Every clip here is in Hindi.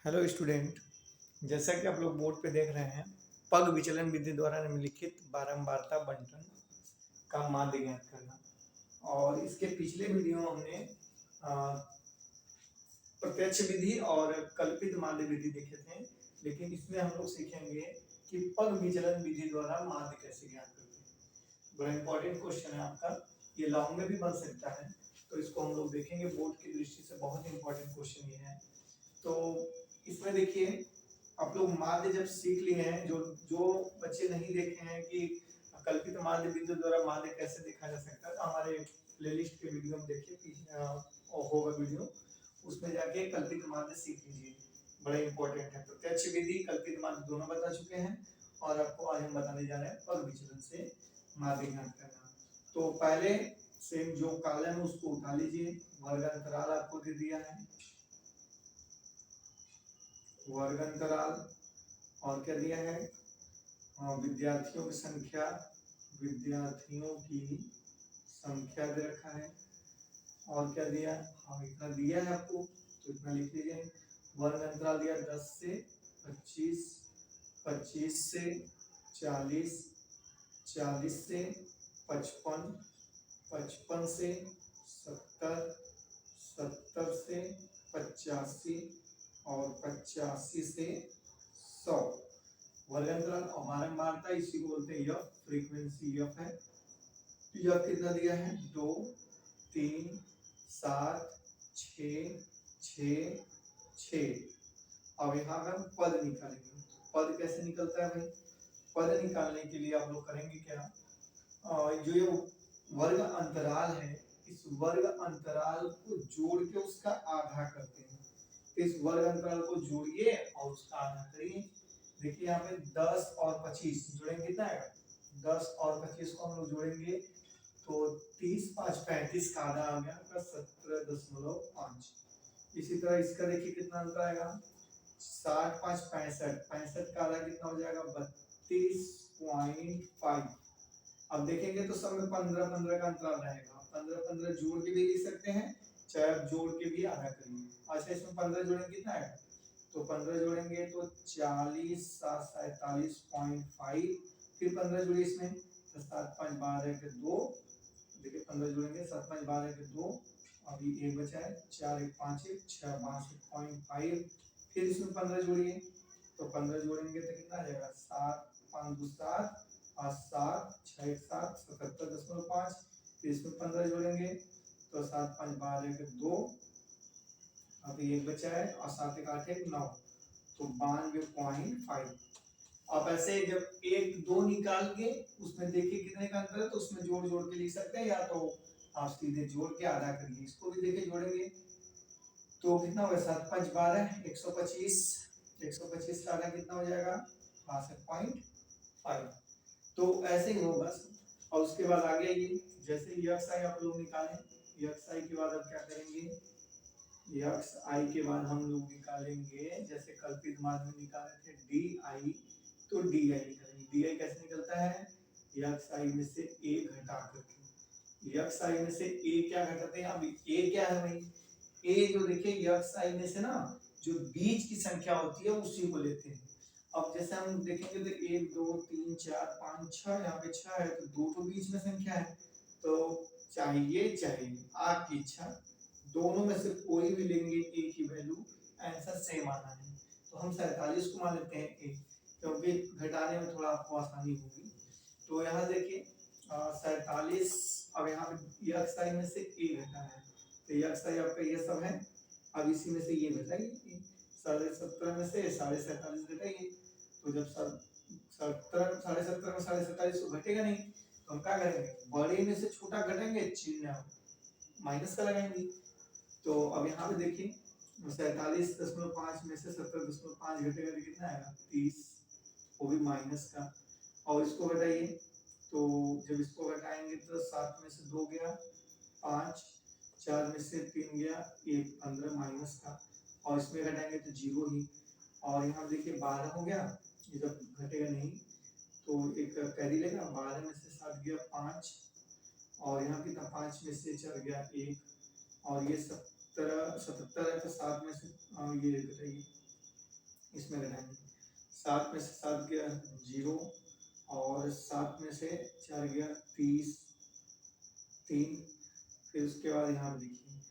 Hello student. जैसा कि आप लोग बोर्ड पे देख रहे हैं, पग विचलन विधि द्वारा निम्नलिखित बारंबारता बंटन का माध्य ज्ञात करना। और इसके पिछले वीडियो में हमने अ, प्रत्यक्ष विधि और कल्पित माध्य विधि देखे थे, लेकिन इसमें हम लोग सीखेंगे कि पग विचलन विधि द्वारा माध्य कैसे ज्ञात करते हैं। बड़ा इंपॉर्टेंट क्वेश्चन है आपका, ये लॉन्ग में भी बन सकता है, तो इसको हम लोग देखेंगे। बोर्ड की दृष्टि से बहुत इंपॉर्टेंट क्वेश्चन ये है। तो इसमें देखिए, आप लोग माध्य जब सीख लिए हैं, जो जो बच्चे नहीं देखे हैं कि कल्पित माध्य विधि द्वारा माध्य कैसे देखा जा सकता है, तो हमारे प्लेलिस्ट के वीडियो में देखिए, होगा वीडियो, उसमें जाके कल्पित माध्य सीख लीजिए। बड़ा इंपॉर्टेंट है। प्रत्यक्ष विधि कल्पित माध्य दोनों बता चुके हैं, और आपको आज हम बताने जा रहे हैं पग विचलन से माध्य ज्ञात करना। तो पहले से जो कॉलम है उसको उठा लीजिए। वर्ग अंतराल आपको दे दिया है, वर्ग अंतराल, और क्या दिया है, विद्यार्थियों की संख्या, विद्यार्थियों की संख्या दे रखा है। और क्या दिया, हाँ इतना दिया है आपको, तो इतना लिख लीजिए। वर्ग अंतराल दिया 10 से 25, 25 से 40, 40 से 55, 55 से 70, 70 से 85, और 85 से 100। वर्ग अंतराल और बारंबारता इसी को बोलते हैं यफ, फ्रीक्वेंसी यफ है। यफ कितना दिया है, 2, 3, 7, 6, 6, 6। अब यहाँ पे हम पद निकालेंगे। पद कैसे निकलता है भाई? पद निकालने के लिए आप लोग करेंगे क्या, जो ये वर्ग अंतराल है, इस वर्ग अंतराल को जोड़ के उसका आधा करते हैं। तो इस वर्ग अंतराल को जोड़िए और उसका आधा करिए। देखिए यहाँ पे 10 और 25 जोड़ेंगे, कितना आएगा, 10 और 25 को हम लोग जोड़ेंगे तो 30, 5, 35 का आधा आ गया आपका 17.5। इसी तरह इसका देखिए कितना अंतर आएगा, 60, 5, 65, 65 का आधा कितना हो जाएगा, 32.5। अब देखेंगे तो सब में 15, 15 का अंतराल रहेगा। 15, 15 जोड़ के भी लिख सकते हैं, चाहे आप जोड़ के भी आधा करिए। अच्छा, इसमें 15 जोड़ेंगे कितना आएगा, तो 15 जोड़ेंगे तो 40, 7, 47.5। फिर 15 जोड़िए इसमें, तो 7, 5, 12 के 2। देखिए 15 जोड़ेंगे, 7, 5, 12 के 2, अभी एक बचा है, 4, 1, 5, 1, 6, 62.5। फिर इसमें 15 जोड़िए, तो 15 जोड़ेंगे तो कितना आ जाएगा, 7, 5, 2, 7, और 7, 6, 7, 77.5। फिर इसमें 15 जोड़ेंगे तो 7, 5, 12 के 2, अभी एक बचा है, और 7, 1, 8, 1, 9, तो 92.5। आप ऐसे जब 1, 2 निकाल के उसमें देखिए कितने का अंतर है, तो उसमें जोड़ जोड़ के लिख सकते हैं, या तो आप सीधे जोड़ के आधा करिए। इसको भी देखिए जोड़ेंगे तो कितना होगा, 7, 5, 12, 125, 125 का आधा कितना हो जाएगा, 62.5। तो ऐसे ही होगा। और उसके बाद आगे ये जैसे यक्स आई आप लोग निकालें, यक्स आई के बाद अब क्या करेंगे, यक्स आई के बाद हम लोग निकालेंगे, जैसे कल्पित माध्य में निकाले थे डी आई, तो डी आई निकालेंगे। डी आई कैसे निकलता है, यक्स आई में से ए घटा करके। यक्स आई में से ए क्या घटाते हैं, अब ए क्या है भाई, ए जो देखिए यक्स आई में से ना जो बीच की संख्या होती है उसी को लेते हैं। अब जैसे हम देखेंगे तो 1, 2, 3, 4, 5, 6, यहाँ पे 6 है, तो 2 तो बीच में संख्या है, तो चाहिए आपकी इच्छा, दोनों में से कोई भी लेंगे ए की वैल्यू, आंसर सेम आना है। तो हम 47 को मान लेते हैं ए, क्योंकि घटाने में थोड़ा आपको आसानी होगी। तो यहाँ देखिए 47, अब यहाँ पे यक्स आई में से ए घटा है, तो यक्स आई आपका ये सब है। अब इसी में से ये घटाइए, 17.5 में से 47.5 घटाइए, तो जब 17, 17.5 में 47.5 तो घटेगा नहीं, तो हम क्या करेंगे, बड़े में से छोटा घटेंगे, चिन्ह माइनस का लगाएंगे। तो अब यहाँ पे देखिए 47.5 में से 17.5 घटेगा तो कितना आएगा, 30, वो भी माइनस का। और इसको घटाइए, तो जब इसको घटाएंगे तो 7 में से 2 गया 5, 4 में से 3 गया 1, 15 माइनस का, और इसमें घटाएंगे तो 0 ही। और यहाँ देखिए 12 हो गया, ये जब घटेगा नहीं तो एक कैरी लेगा, 12 में से 7 गया 5, और यहाँ कितना 5 में से 4 गया 1, और ये 77 है तो 7 में से ये घटाइए, इसमें घटाएंगे। 7 में से 7 गया 0 और 7 में से 4 गया 30 3। फिर उसके बाद यहाँ पे देखिए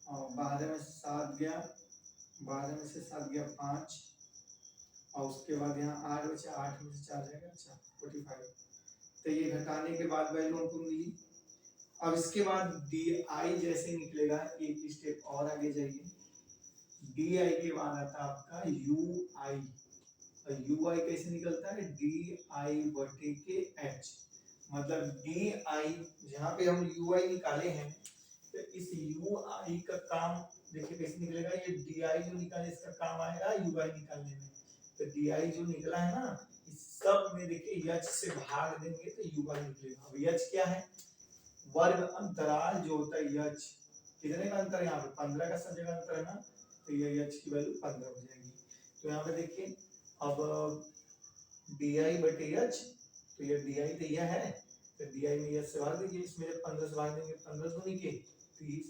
और 12 में से 7 गया 12 में से 7 गया 5 और उसके बाद यहाँ 8 बचा 8 में से 4 जाएगा 45। तो ये घटाने के बाद वैल्यू हमको मिली। अब इसके बाद डी आई जैसे निकलेगा एक स्टेप और आगे जाइए। डी आई के बाद आता है आपका यू आई। और यू आई कैसे निकलता है डी आई बटे के एच। मतलब डी आई जहाँ पे हम यू आई निकाले हैं तो इस यू आई का काम देखिए कैसे निकलेगा। ये डी आई जो निकाले इसका काम आएगा यू आई निकालने में। तो डी आई जो निकला है ना इस सब में देखिए एच से भाग देंगे तो यू आई निकलेगा। अब एच क्या है वर्ग अंतराल जो होता है एच कितने का अंतर यहाँ पे 15 का सब जगह अंतर है ना तो ये एच की वैल्यू 15 हो जाएगी। तो यहाँ पे देखिए अब डी आई बटे एच तो ये डी आई तो यह है तो डी आई में एच से भाग दीजिए। इसमें जब 15 से भाग देंगे 15 दूनी के 30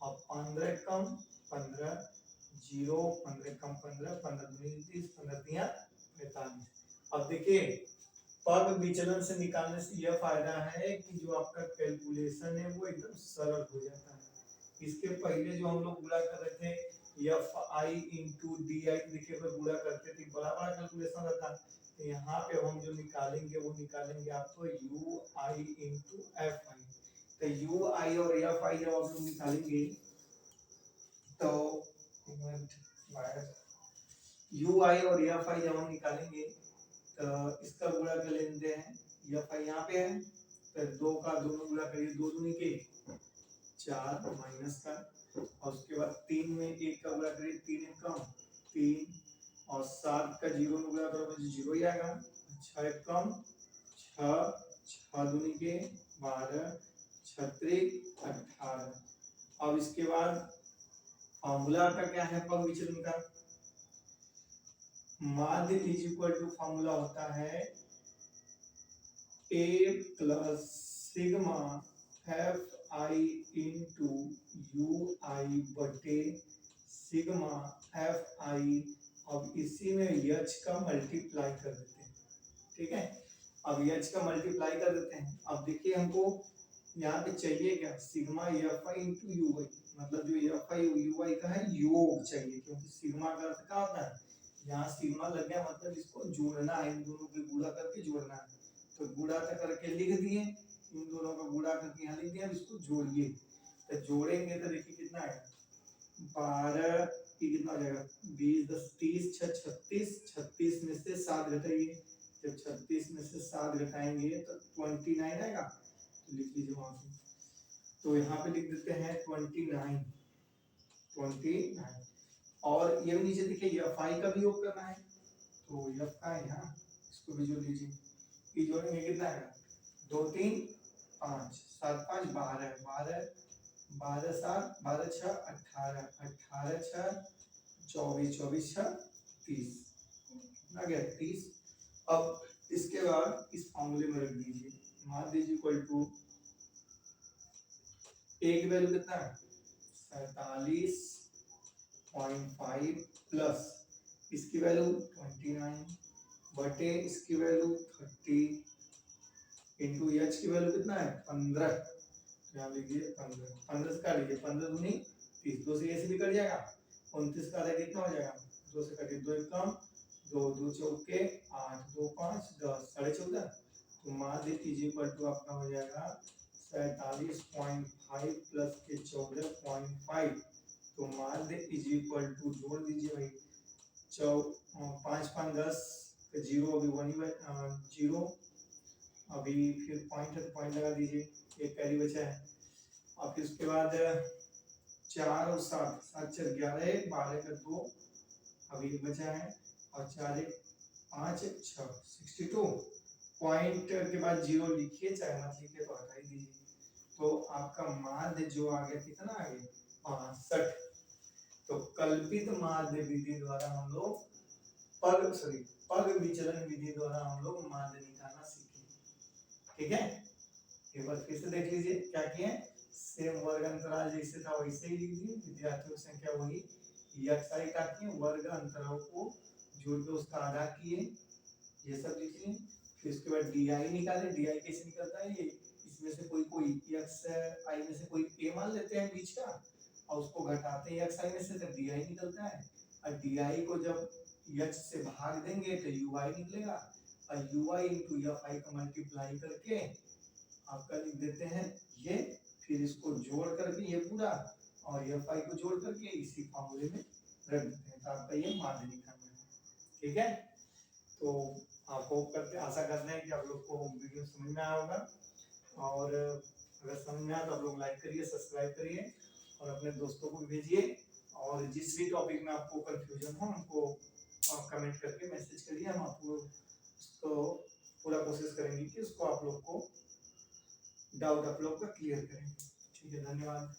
और 15 कम 15 0 15 कम 15 15 दूनी 30 15 तिया 45। अब देखिए पग विचलन से निकालने से यह फायदा है कि जो आपका कैलकुलेशन है वो एकदम सरल हो जाता है। इसके पहले जो हम लोग गुणा कर रहे थे F i into D I देखिए पर गुणा करते थे बड़ा बड़ा कैलकुलेशन रहता। तो यहाँ पे हम जो निकालेंगे वो निकालेंगे आपको you I into F I. तो यू आई और एफ आई जब आप लोग निकालेंगे तो यू आई और एफ आई जब हम निकालेंगे तो इसका गुणा कर लेते हैं एफ आई यहाँ पे है तो 2 का दोनों गुणा करिए 2 दूनी के 4 माइनस का और उसके बाद 3 में 1 का गुणा करिए 3 कम 3 और 7 का 0 में गुणा करो तो 0 ही आएगा 6 कम 6 6 दूनी के 12 36 18। अब इसके बाद फॉर्मूला का क्या है पग विचलन का माध्य इज इक्वल टू फॉर्मूला होता है a plus sigma f i into u i बटे सिग्मा एफ आई। अब इसी में एच का मल्टीप्लाई कर देते हैं। ठीक है अब एच का मल्टीप्लाई कर देते हैं। अब देखिए हमको यहाँ पे चाहिए क्या sigma f i into u i मतलब जो एफ आई यू आई का है योग चाहिए क्योंकि सिग्मा का अर्थ क्या होता है यहाँ सिग्मा लग गया मतलब इसको जोड़ना है इन दोनों के गुणा करके जोड़ना है। तो गुणा करके लिख दिए इन दोनों का गुणा करके यहाँ लिख दिया इसको जोड़िए। तो जोड़ेंगे तो देखिए कितना आएगा 12 की कितना हो जाएगा 20 10 30 6 36 36 में से 7 घटाइए। जब 36 में से 7 घटाएंगे तो 29 आएगा तो लिख लीजिए वहां पे। तो यहाँ पे लिख देते हैं 29 और ये नीचे देखिए एफ आई का भी योग करना है तो एफ का है यहाँ इसको भी जोड़ लीजिए। ये जोड़ेंगे कितना आएगा 2 3 5 7 5 12 12 12 7 12 6 18 18 6 24 24 6 30 आ गया 30। अब इसके बाद इस फॉर्मूले में रख दीजिए माध्य इज इक्वल टू ए की वैल्यू कितना है 47.5 प्लस इसकी वैल्यू 29 बटे इसकी वैल्यू 30 इंटू एच की वैल्यू कितना है 15। तो यहाँ लिखिए 15 15 से काट लीजिए 15 दूनी 30 2 से ऐसे भी कट जाएगा 29 का आधा कितना हो जाएगा 2 से काटिए 2 कम 2 2 चौके 8 2 5 10 14.5। तो माध्य इज इक्वल टू आपका हो जाएगा 47.5 प्लस के 14.5। तो माध्य इज इक्वल टू जोड़ दीजिए भाई 5 5 10 जीरो अभी 1 जीरो अभी फिर पॉइंट है तो पॉइंट लगा दीजिए एक कैरी बचा है। और फिर उसके बाद 4 और 7 7 4 11 12 का 2 अभी बचा है और 4 1 5 1 6 62 पॉइंट के बाद जीरो लिखिए चाहे मत लिखिए तो हटा ही दीजिए। तो आपका माध्य जो आ गया कितना आ गया 65। तो कल्पित माध्य विधि द्वारा हम लोग पग विचलन विधि द्वारा हम लोग माध्य निकालना सीखे। ठीक है एक बार फिर से देख लीजिए क्या किए सेम वर्ग अंतराल जैसे था वैसे ही लिख दिए। विद्यार्थियों की संख्या वही एक्स आई काटिए वर्ग अंतराल को जोड़ के उसका आधा किए, ये सब लिख लिए। फिर उसके बाद DI निकाले। DI कैसे निकलता है, ये इसमें से कोई XI में से कोई a मान लेते हैं बीच का और उसको घटाते हैं XI में से, तो DI निकलता है। और DI को जब X से भाग देंगे तो UI निकलेगा, और UI इंटू FI का मल्टीप्लाई करके आपका लिख देते हैं ये। फिर इसको जोड़ करके ये पूरा और FI को जोड़ करके इसी फॉर्मूले में रख देते हैं, तो आपका ये माध्य निकालना है। ठीक है, तो आप होप करते आशा करते हैं कि आप लोग को वीडियो समझ में आया होगा, और अगर समझ में आया तो आप लोग लाइक करिए, सब्सक्राइब करिए और अपने दोस्तों को भेजिए। और जिस भी टॉपिक में आपको कंफ्यूजन हो हमको आप कमेंट करके मैसेज करिए, हम आपको उसको पूरा कोशिश करेंगे कि उसको आप लोग को डाउट आप लोग का क्लियर करेंगे। ठीक है, धन्यवाद।